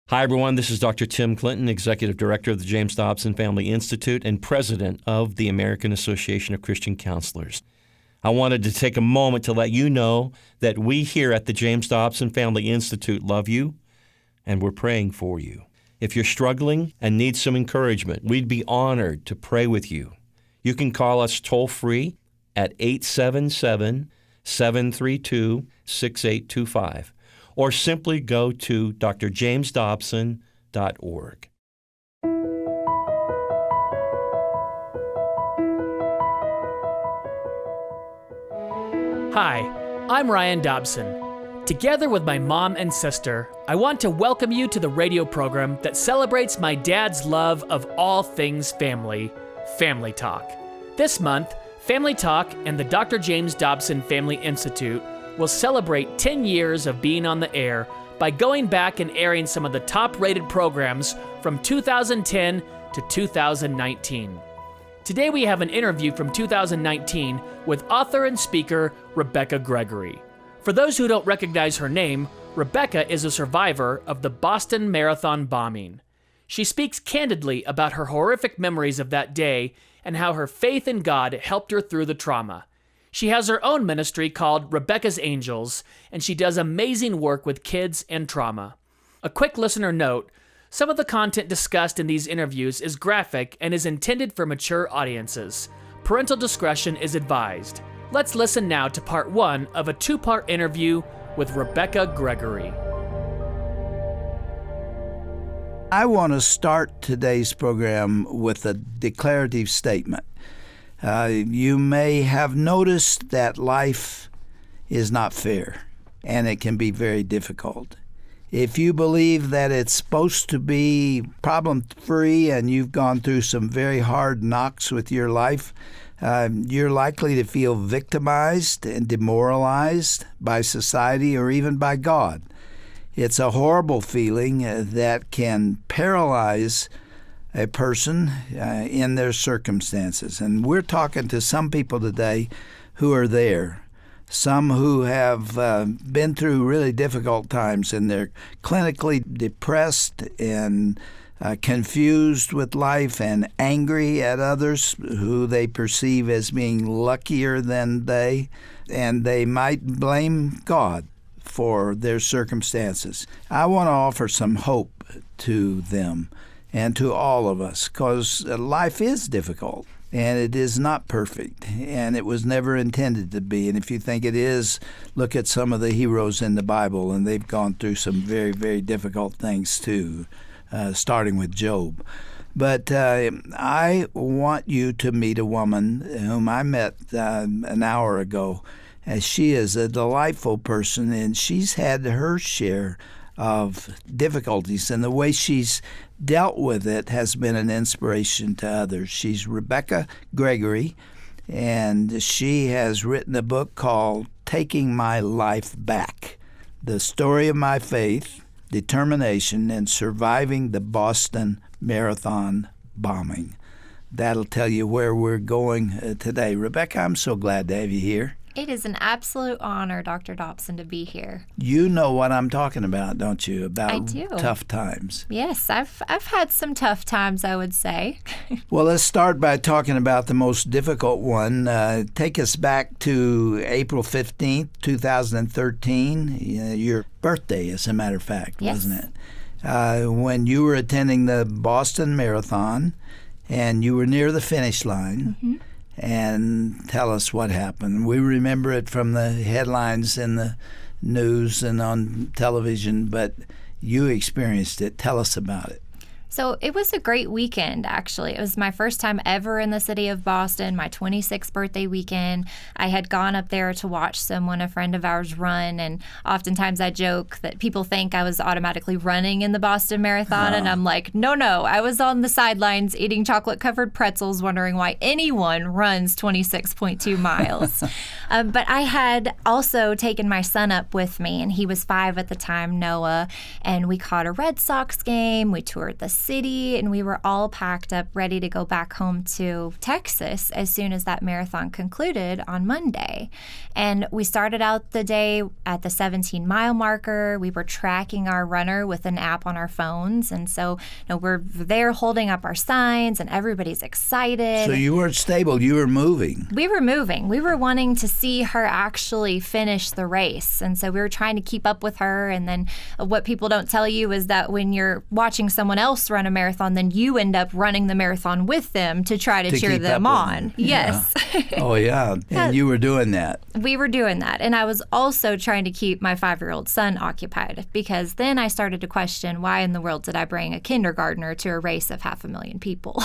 Hi, everyone. This is Dr. Tim Clinton, Executive Director of the James Dobson Family Institute and President of the American Association of Christian Counselors. I wanted to take a moment to let you know that we here at the James Dobson Family Institute love you, and we're praying for you. If you're struggling and need some encouragement, we'd be honored to pray with you. You can call us toll-free at 877-732-6825. Or simply go to drjamesdobson.org. Hi, I'm Ryan Dobson. Together with my mom and sister, I want to welcome you to the radio program that celebrates my dad's love of all things family, Family Talk. This month, Family Talk and the Dr. James Dobson Family Institute will celebrate 10 years of being on the air by going back and airing some of the top-rated programs from 2010 to 2019. Today we have an interview from 2019 with author and speaker Rebekah Gregory. For those who don't recognize her name, Rebekah is a survivor of the Boston Marathon bombing. She speaks candidly about her horrific memories of that day and how her faith in God helped her through the trauma. She has her own ministry called Rebekah's Angels, and she does amazing work with kids and trauma. A quick listener note, some of the content discussed in these interviews is graphic and is intended for mature audiences. Parental discretion is advised. Let's listen now to part one of a two-part interview with Rebekah Gregory. I want to start today's program with a declarative statement. You may have noticed that life is not fair, and it can be very difficult. If you believe that it's supposed to be problem-free and you've gone through some very hard knocks with your life, you're likely to feel victimized and demoralized by society or even by God. It's a horrible feeling that can paralyze a person in their circumstances. And we're talking to some people today who are there, some who have been through really difficult times, and they're clinically depressed and confused with life and angry at others who they perceive as being luckier than they, and they might blame God for their circumstances. I want to offer some hope to them and to all of us, because life is difficult, and it is not perfect, and it was never intended to be. And if you think it is, look at some of the heroes in the Bible, and they've gone through some very, very difficult things too, starting with Job. But I want you to meet a woman whom I met an hour ago. She is a delightful person, and she's had her share of difficulties, and the way she's dealt with it has been an inspiration to others. She's Rebekah Gregory, and she has written a book called Taking My Life Back, The Story of My Faith, Determination, and Surviving the Boston Marathon Bombing. That'll tell you where we're going today. Rebekah, I'm so glad to have you here. It is an absolute honor, Dr. Dobson, to be here. You know what I'm talking about, don't you? About I do. Tough times. Yes, I've had some tough times, I would say. Well, let's start by talking about the most difficult one. Take us back to April 15th, 2013, your birthday, as a matter of fact, yes. Wasn't it? When you were attending the Boston Marathon, and you were near the finish line. Mm-hmm. And tell us what happened. We remember it from the headlines in the news and on television, but you experienced it. Tell us about it. So it was a great weekend, actually. It was my first time ever in the city of Boston, my 26th birthday weekend. I had gone up there to watch a friend of ours, run, and oftentimes I joke that people think I was automatically running in the Boston Marathon, and I'm like, no, I was on the sidelines eating chocolate-covered pretzels, wondering why anyone runs 26.2 miles. But I had also taken my son up with me, and he was 5 at the time, Noah, and we caught a Red Sox game, we toured the city, and we were all packed up ready to go back home to Texas as soon as that marathon concluded on Monday. And we started out the day at the 17-mile marker. We were tracking our runner with an app on our phones, and so we're there holding up our signs, and everybody's excited. So you weren't stable, you were moving. We were moving. We were wanting to see her actually finish the race. And so we were trying to keep up with her. And then what people don't tell you is that when you're watching someone else run a marathon, then you end up running the marathon with them to try to cheer them on. Yes. Yeah. Oh, yeah. And you were doing that. We were doing that. And I was also trying to keep my 5-year-old son occupied, because then I started to question, why in the world did I bring a kindergartner to a race of 500,000 people?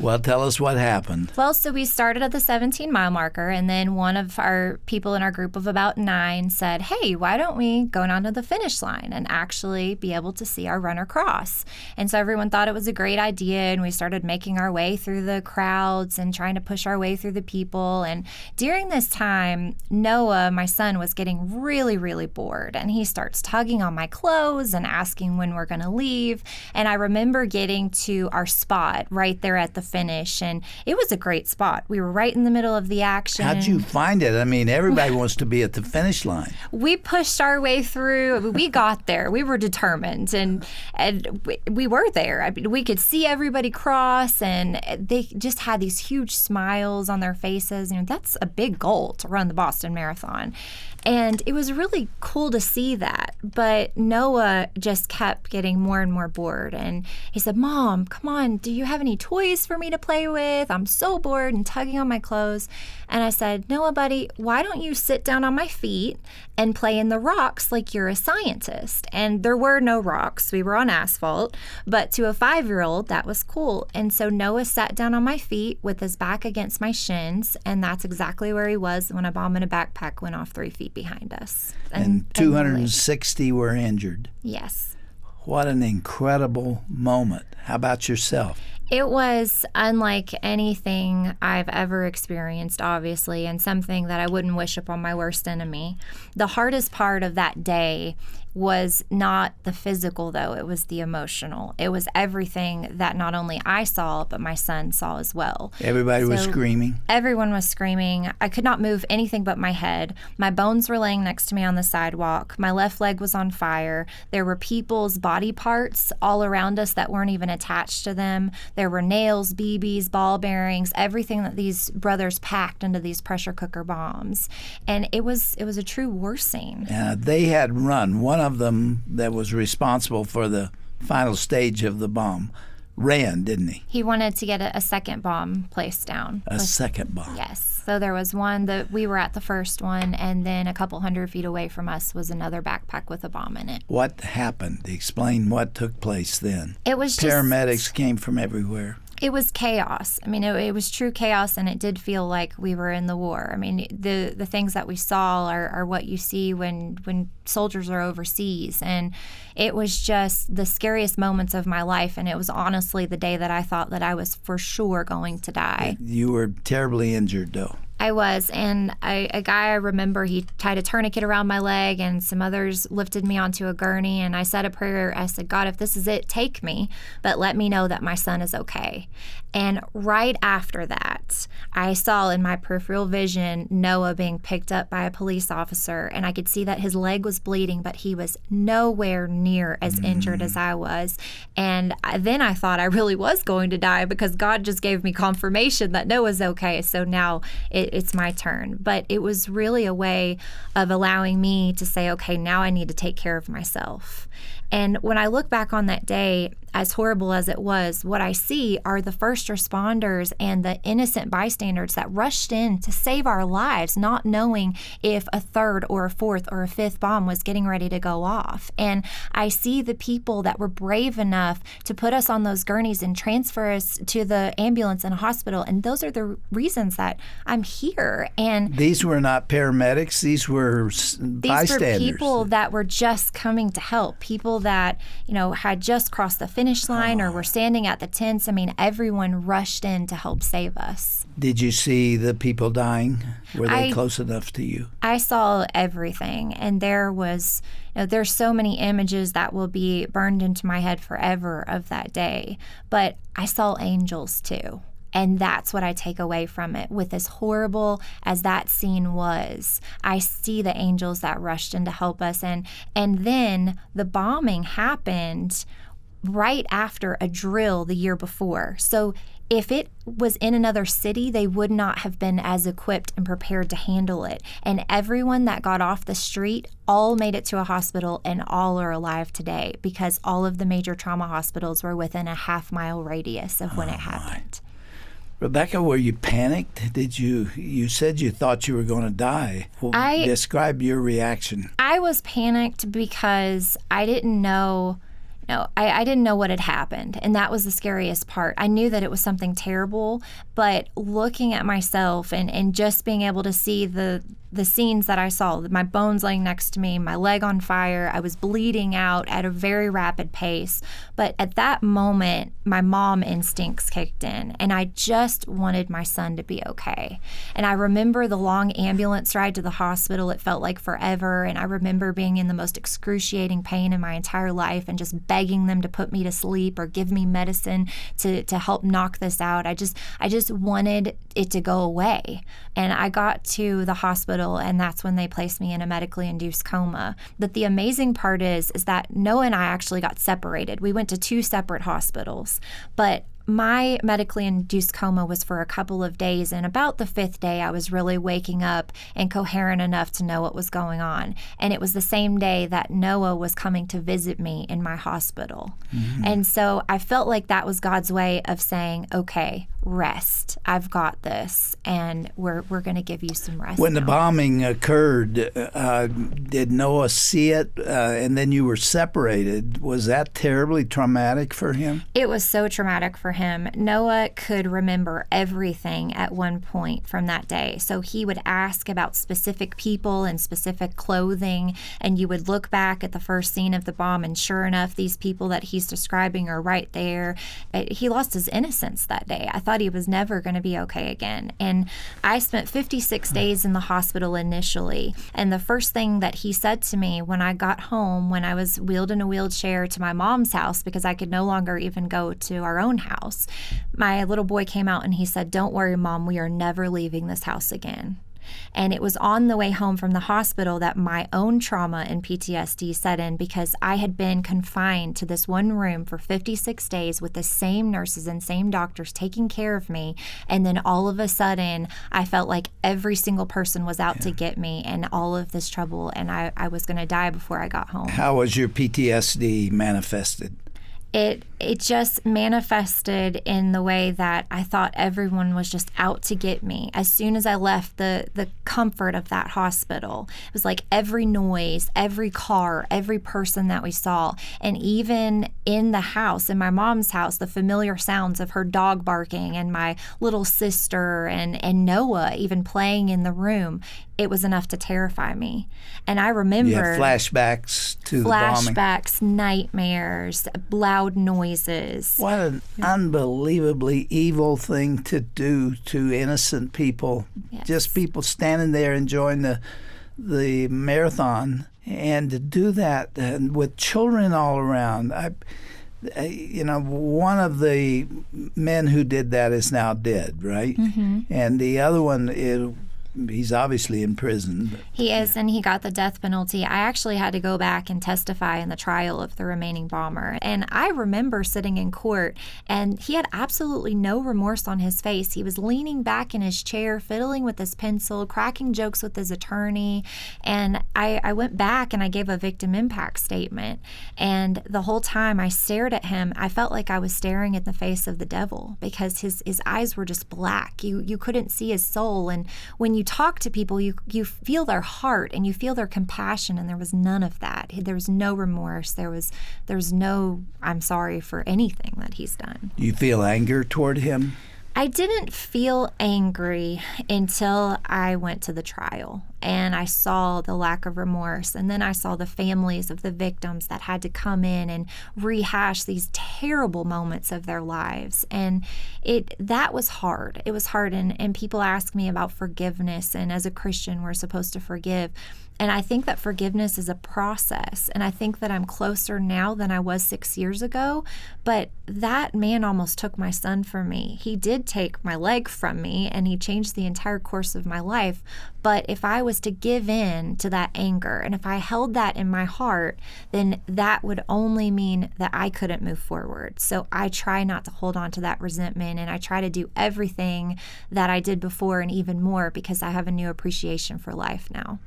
Well, tell us what happened. Well, so we started at the 17-mile marker, and then one of our people in our group of about 9 said, hey, why don't we go down to the finish line and actually be able to see our runner cross? And so everyone thought it was a great idea, and we started making our way through the crowds and trying to push our way through the people. And during this time, Noah, my son, was getting really, really bored, and he starts tugging on my clothes and asking when we're going to leave. And I remember getting to our spot right there at the finish, and it was a great spot. We were right in the middle of the action. How'd you find it? I mean, everybody wants to be at the finish line. We pushed our way through. We got there. We were determined, and we were there. I mean, we could see everybody cross, and they just had these huge smiles on their faces. That's a big goal to run the Boston Marathon. And it was really cool to see that. But Noah just kept getting more and more bored. And he said, Mom, come on, do you have any toys for me to play with? I'm so bored, and tugging on my clothes. And I said, Noah, buddy, why don't you sit down on my feet and play in the rocks like you're a scientist? And there were no rocks. We were on asphalt. But to a 5-year-old, that was cool. And so Noah sat down on my feet with his back against my shins. And that's exactly where he was when a bomb in a backpack went off 3 feet behind us. And 260 were injured. Yes. What an incredible moment. How about yourself? It was unlike anything I've ever experienced, obviously, and something that I wouldn't wish upon my worst enemy. The hardest part of that day was not the physical, though. It was the emotional. It was everything that not only I saw, but my son saw as well. Everybody was screaming? Everyone was screaming. I could not move anything but my head. My bones were laying next to me on the sidewalk. My left leg was on fire. There were people's body parts all around us that weren't even attached to them. There were nails, BBs, ball bearings, everything that these brothers packed into these pressure cooker bombs. And it was a true war scene. They had run. One of them that was responsible for the final stage of the bomb ran, didn't he? He wanted to get a second bomb placed down. A second bomb? Yes. So there was one that we were at the first one, and then a couple 100 feet away from us was another backpack with a bomb in it. What happened? Explain what took place then. It was Paramedics came from everywhere. It was chaos. I mean, it was true chaos, and it did feel like we were in the war. I mean, the things that we saw are what you see when soldiers are overseas. And it was just the scariest moments of my life, and it was honestly the day that I thought that I was for sure going to die. You were terribly injured, though. I was, and a guy I remember, he tied a tourniquet around my leg, and some others lifted me onto a gurney, and I said a prayer. I said, God, if this is it, take me, but let me know that my son is okay. And right after that, I saw in my peripheral vision Noah being picked up by a police officer, and I could see that his leg was bleeding, but he was nowhere near as injured as I was. And then I thought I really was going to die, because God just gave me confirmation that Noah's okay. So now it's my turn. But it was really a way of allowing me to say, okay, now I need to take care of myself. And when I look back on that day, as horrible as it was, what I see are the first responders and the innocent bystanders that rushed in to save our lives, not knowing if a third or a fourth or a fifth bomb was getting ready to go off. And I see the people that were brave enough to put us on those gurneys and transfer us to the ambulance and hospital. And those are the reasons that I'm here. And these were not paramedics. These were bystanders. These were people that were just coming to help, people that, had just crossed the finish line or were standing at the tents. I mean, everyone everyone rushed in to help save us. Did you see the people dying? Were they close enough to you? I saw everything, and there's so many images that will be burned into my head forever of that day. But I saw angels too. And that's what I take away from it. With as horrible as that scene was, I see the angels that rushed in to help us. And then the bombing happened right after a drill the year before. So if it was in another city, they would not have been as equipped and prepared to handle it. And everyone that got off the street all made it to a hospital, and all are alive today because all of the major trauma hospitals were within a half-mile radius of when it happened. Rebekah, were you panicked? You said you thought you were going to die. Well, describe your reaction. I was panicked because I didn't know. I didn't know what had happened, and that was the scariest part. I knew that it was something terrible, but looking at myself and just being able to see the scenes that I saw, my bones laying next to me, my leg on fire, I was bleeding out at a very rapid pace. But at that moment, my mom instincts kicked in, and I just wanted my son to be okay. And I remember the long ambulance ride to the hospital. It felt like forever, and I remember being in the most excruciating pain in my entire life and just begging them to put me to sleep or give me medicine to help knock this out. I just wanted it to go away. And I got to the hospital, and that's when they placed me in a medically induced coma. But the amazing part is that Noah and I actually got separated. We went to 2 separate hospitals, but my medically induced coma was for a couple of days, and about the 5th day, I was really waking up and coherent enough to know what was going on. And it was the same day that Noah was coming to visit me in my hospital. Mm-hmm. And so I felt like that was God's way of saying, okay, rest. I've got this, and we're going to give you some rest. When now. The bombing occurred, did Noah see it, and then you were separated? Was that terribly traumatic for him? It was so traumatic for him. Noah could remember everything at one point from that day. So he would ask about specific people and specific clothing, and you would look back at the first scene of the bomb, and sure enough, these people that he's describing are right there. He lost his innocence that day. I thought he was never going to be okay again. And I spent 56 days in the hospital initially. And the first thing that he said to me when I got home, when I was wheeled in a wheelchair to my mom's house because I could no longer even go to our own house, my little boy came out and he said, "Don't worry, Mom, we are never leaving this house again." And it was on the way home from the hospital that my own trauma and PTSD set in, because I had been confined to this one room for 56 days with the same nurses and same doctors taking care of me. And then all of a sudden, I felt like every single person was out to get me and all of this trouble, and I was going to die before I got home. How was your PTSD manifested? It just manifested in the way that I thought everyone was just out to get me. As soon as I left the comfort of that hospital, it was like every noise, every car, every person that we saw, and even in the house, in my mom's house, the familiar sounds of her dog barking and my little sister and Noah even playing in the room, it was enough to terrify me. And I remember... You have flashbacks to the bombing. Flashbacks, nightmares, loud noises. What an unbelievably evil thing to do to innocent people. Yes. Just people standing there enjoying the marathon. And to do that with children all around. One of the men who did that is now dead, right? Mm-hmm. And the other one he's obviously in prison. He is, and he got the death penalty. I actually had to go back and testify in the trial of the remaining bomber. And I remember sitting in court, and he had absolutely no remorse on his face. He was leaning back in his chair, fiddling with his pencil, cracking jokes with his attorney. And I went back and I gave a victim impact statement. And the whole time I stared at him, I felt like I was staring at the face of the devil, because his eyes were just black. You couldn't see his soul. And when you talk to people, you feel their heart and you feel their compassion, and there was none of that. There was no remorse. There was no I'm sorry for anything that he's done. You feel anger toward him? I didn't feel angry until I went to the trial. and I saw the lack of remorse. And then I saw the families of the victims that had to come in and rehash these terrible moments of their lives. And that was hard. It was hard. And people ask me about forgiveness. And as a Christian, we're supposed to forgive. And I think that forgiveness is a process. And I think that I'm closer now than I was 6 years ago. But that man almost took my son from me. He did take my leg from me, and he changed the entire course of my life. But if I was to give in to that anger, and if I held that in my heart, then that would only mean that I couldn't move forward. So I try not to hold on to that resentment, and I try to do everything that I did before and even more, because I have a new appreciation for life now.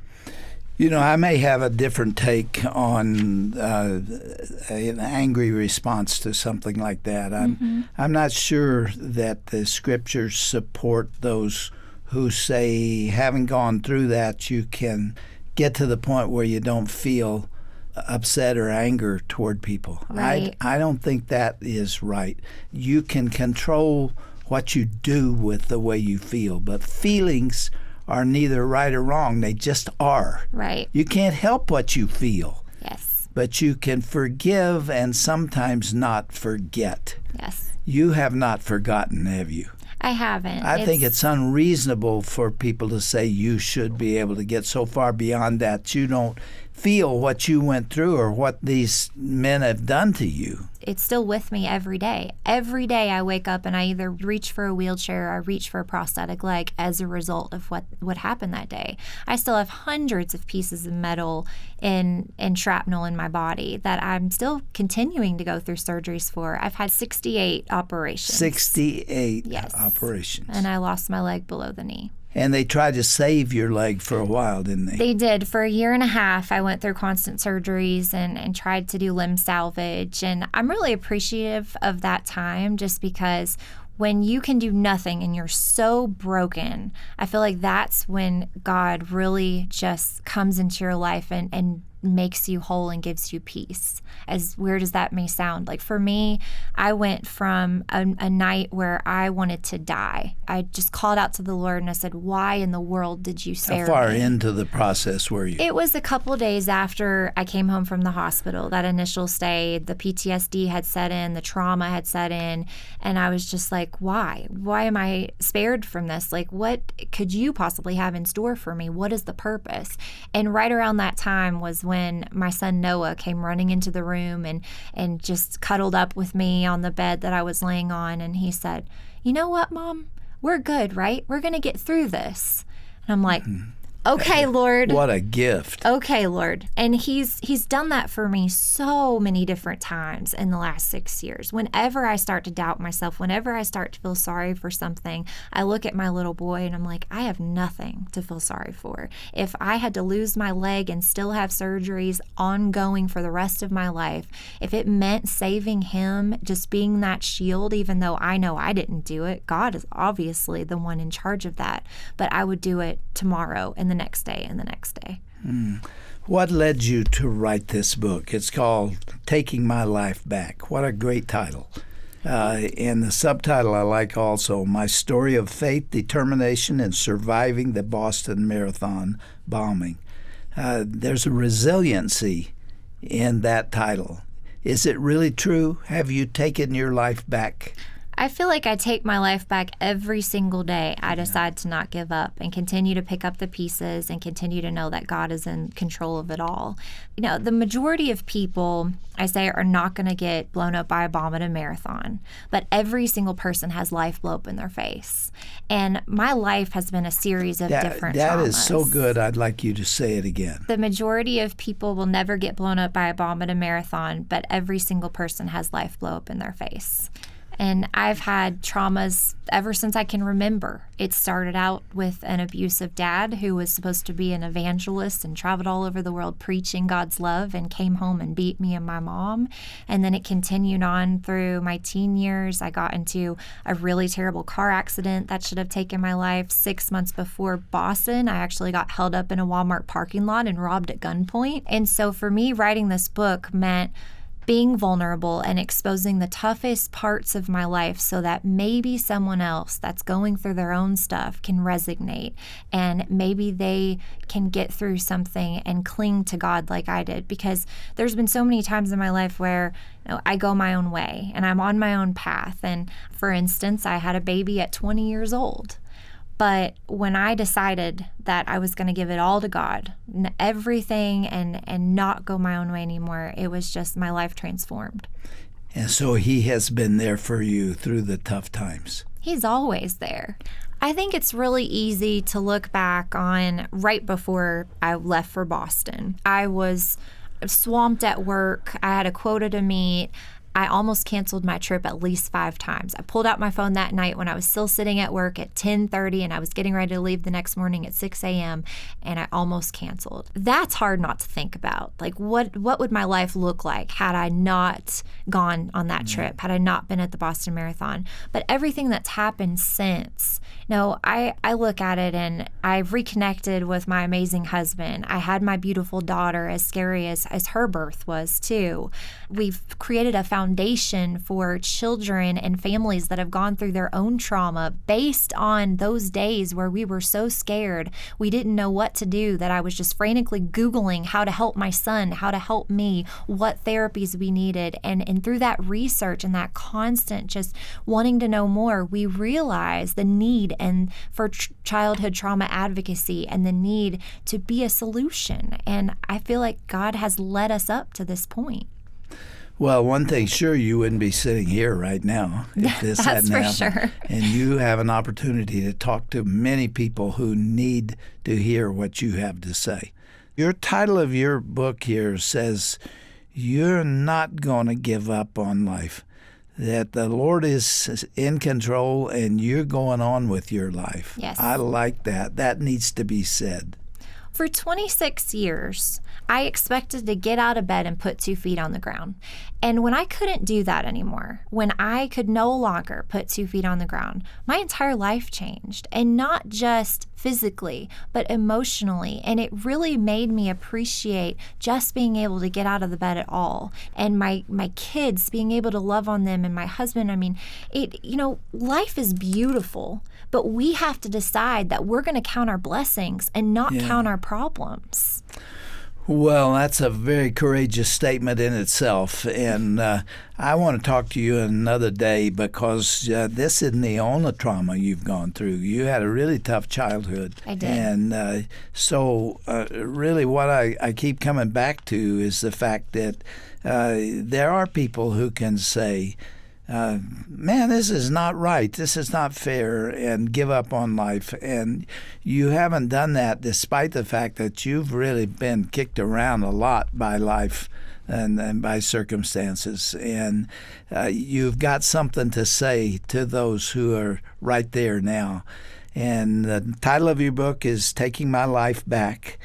You know, I may have a different take on an angry response to something like that. I'm not sure that the scriptures support those who say, having gone through that, you can get to the point where you don't feel upset or anger toward people. Right. I don't think that is right. You can control what you do with the way you feel, but feelings are neither right or wrong. They just are. Right. You can't help what you feel. Yes. But you can forgive and sometimes not forget. Yes. You have not forgotten, have you? I haven't. I think it's unreasonable for people to say you should be able to get so far beyond that you don't feel what you went through or what these men have done to you. It's still with me every day. Every day I wake up and I either reach for a wheelchair or I reach for a prosthetic leg as a result of what happened that day. I still have hundreds of pieces of metal and shrapnel in my body that I'm still continuing to go through surgeries for. I've had 68 operations. 68 Yes. operations. And I lost my leg below the knee. And they tried to save your leg for a while, didn't they? They did. For a year and a half, I went through constant surgeries and tried to do limb salvage. And I'm really appreciative of that time, just because when you can do nothing and you're so broken, I feel like that's when God really just comes into your life and makes you whole and gives you peace. As weird as that may sound. Like for me, I went from a night where I wanted to die. I just called out to the Lord and I said, why in the world did you spare me? How far into the process were you? It was a couple of days after I came home from the hospital, that initial stay. The PTSD had set in, the trauma had set in, and I was just like, why? Why am I spared from this? Like, what could you possibly have in store for me? What is the purpose? And right around that time was when my son Noah came running into the room and just cuddled up with me on the bed that I was laying on, and he said, you know what, Mom? We're good, right? We're going to get through this. And I'm like, okay, Lord. What a gift. Okay, Lord. And he's done that for me so many different times in the last 6 years. Whenever I start to doubt myself, whenever I start to feel sorry for something, I look at my little boy and I'm like, I have nothing to feel sorry for. If I had to lose my leg and still have surgeries ongoing for the rest of my life, if it meant saving him, just being that shield, even though I know I didn't do it, God is obviously the one in charge of that, but I would do it tomorrow and the next day and the next day. What led you to write this book? It's called Taking My Life Back. What a great title. And the subtitle I like also, My Story of Faith, Determination, and Surviving the Boston Marathon Bombing. There's a resiliency in that title. Is it really true? Have you taken your life back? I feel like I take my life back every single day. I decide to not give up and continue to pick up the pieces and continue to know that God is in control of it all. You know, the majority of people, I say, are not going to get blown up by a bomb at a marathon, but every single person has life blow up in their face. And my life has been a series of different traumas. That is so good. I'd like you to say it again. The majority of people will never get blown up by a bomb at a marathon, but every single person has life blow up in their face. And I've had traumas ever since I can remember. It started out with an abusive dad who was supposed to be an evangelist and traveled all over the world preaching God's love and came home and beat me and my mom. And then it continued on through my teen years. I got into a really terrible car accident that should have taken my life. 6 months before Boston, I actually got held up in a Walmart parking lot and robbed at gunpoint. And so for me, writing this book meant being vulnerable and exposing the toughest parts of my life so that maybe someone else that's going through their own stuff can resonate, and maybe they can get through something and cling to God like I did. Because there's been so many times in my life where I go my own way and I'm on my own path. And for instance, I had a baby at 20 years old. But when I decided that I was going to give it all to God, everything, and not go my own way anymore, it was just my life transformed. And so he has been there for you through the tough times. He's always there. I think it's really easy to look back on right before I left for Boston. I was swamped at work. I had a quota to meet. I almost canceled my trip at least 5 times. I pulled out my phone that night when I was still sitting at work at 10:30 and I was getting ready to leave the next morning at 6 a.m. and I almost canceled. That's hard not to think about. Like, what would my life look like had I not gone on that trip, had I not been at the Boston Marathon? But everything that's happened since, I look at it and I've reconnected with my amazing husband. I had my beautiful daughter, as scary as her birth was too. We've created a foundation for children and families that have gone through their own trauma based on those days where we were so scared, we didn't know what to do, that I was just frantically Googling how to help my son, how to help me, what therapies we needed. And through that research and that constant just wanting to know more, we realized the need and for childhood trauma advocacy and the need to be a solution. And I feel like God has led us up to this point. Well, one thing, sure, you wouldn't be sitting here right now if this hadn't happened. That's for sure. And you have an opportunity to talk to many people who need to hear what you have to say. Your title of your book here says, "You're not going to give up on life," that the Lord is in control and you're going on with your life. Yes. I like that. That needs to be said. For 26 years, I expected to get out of bed and put 2 feet on the ground. And when I couldn't do that anymore, when I could no longer put 2 feet on the ground, my entire life changed. And not just physically, but emotionally. And it really made me appreciate just being able to get out of the bed at all. And my kids, being able to love on them, and my husband. I mean, life is beautiful, but we have to decide that we're going to count our blessings and not count our problems. Well, that's a very courageous statement in itself, and I want to talk to you another day because this isn't the only trauma you've gone through. You had a really tough childhood. I did. And so really what I keep coming back to is the fact that there are people who can say, man, this is not right, this is not fair, and give up on life. And you haven't done that despite the fact that you've really been kicked around a lot by life and by circumstances. And you've got something to say to those who are right there now. And the title of your book is Taking My Life Back,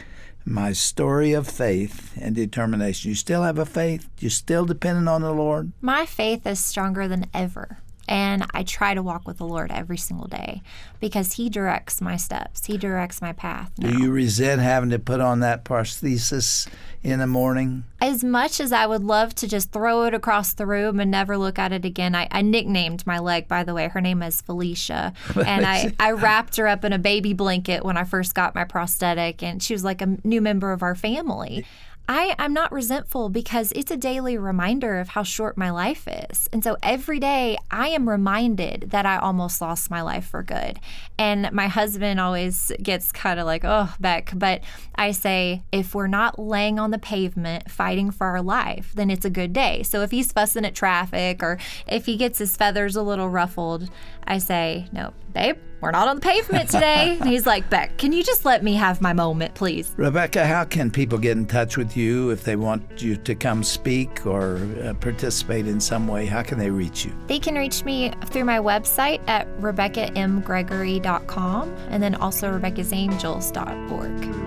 My Story of Faith and Determination. You still have a faith? You still dependent on the Lord? My faith is stronger than ever. And I try to walk with the Lord every single day because He directs my steps. He directs my path now. Do you resent having to put on that prosthesis in the morning? As much as I would love to just throw it across the room and never look at it again, I nicknamed my leg, by the way. Her name is Felicia. And I wrapped her up in a baby blanket when I first got my prosthetic, and she was like a new member of our family. I'm not resentful because it's a daily reminder of how short my life is. And so every day I am reminded that I almost lost my life for good. And my husband always gets kind of like, oh, Beck. But I say, if we're not laying on the pavement fighting for our life, then it's a good day. So if he's fussing at traffic or if he gets his feathers a little ruffled, I say, no, babe, we're not on the pavement today. And he's like, Beck, can you just let me have my moment, please? Rebekah, how can people get in touch with you if they want you to come speak or participate in some way? How can they reach you? They can reach me through my website at RebekahMGregory.com and then also RebekahsAngels.org.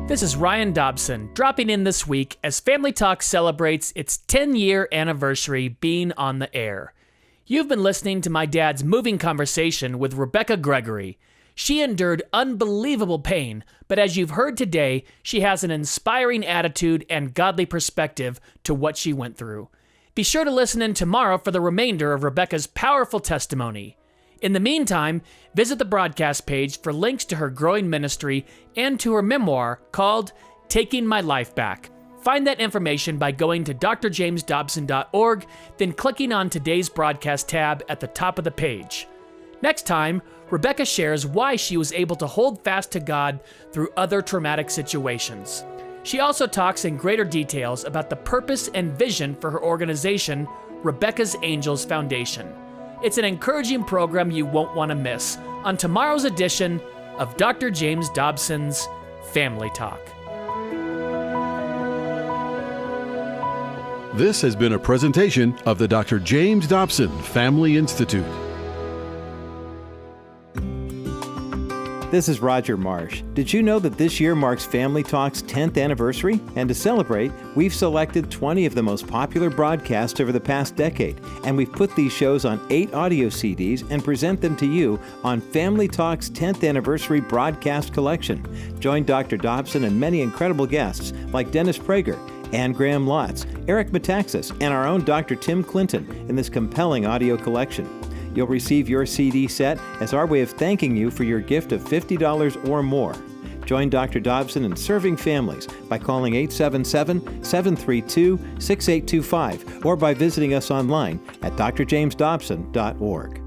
This is Ryan Dobson, dropping in this week as Family Talk celebrates its 10-year anniversary being on the air. You've been listening to my dad's moving conversation with Rebekah Gregory. She endured unbelievable pain, but as you've heard today, she has an inspiring attitude and godly perspective to what she went through. Be sure to listen in tomorrow for the remainder of Rebekah's powerful testimony. In the meantime, visit the broadcast page for links to her growing ministry and to her memoir called Taking My Life Back. Find that information by going to drjamesdobson.org, then clicking on today's broadcast tab at the top of the page. Next time, Rebekah shares why she was able to hold fast to God through other traumatic situations. She also talks in greater details about the purpose and vision for her organization, Rebekah's Angels Foundation. It's an encouraging program you won't want to miss on tomorrow's edition of Dr. James Dobson's Family Talk. This has been a presentation of the Dr. James Dobson Family Institute. This is Roger Marsh. Did you know that this year marks Family Talk's 10th anniversary? And to celebrate, we've selected 20 of the most popular broadcasts over the past decade, and we've put these shows on 8 audio CDs and present them to you on Family Talk's 10th anniversary broadcast collection. Join Dr. Dobson and many incredible guests like Dennis Prager, Ann Graham Lotz, Eric Metaxas, and our own Dr. Tim Clinton in this compelling audio collection. You'll receive your CD set as our way of thanking you for your gift of $50 or more. Join Dr. Dobson in serving families by calling 877-732-6825 or by visiting us online at drjamesdobson.org.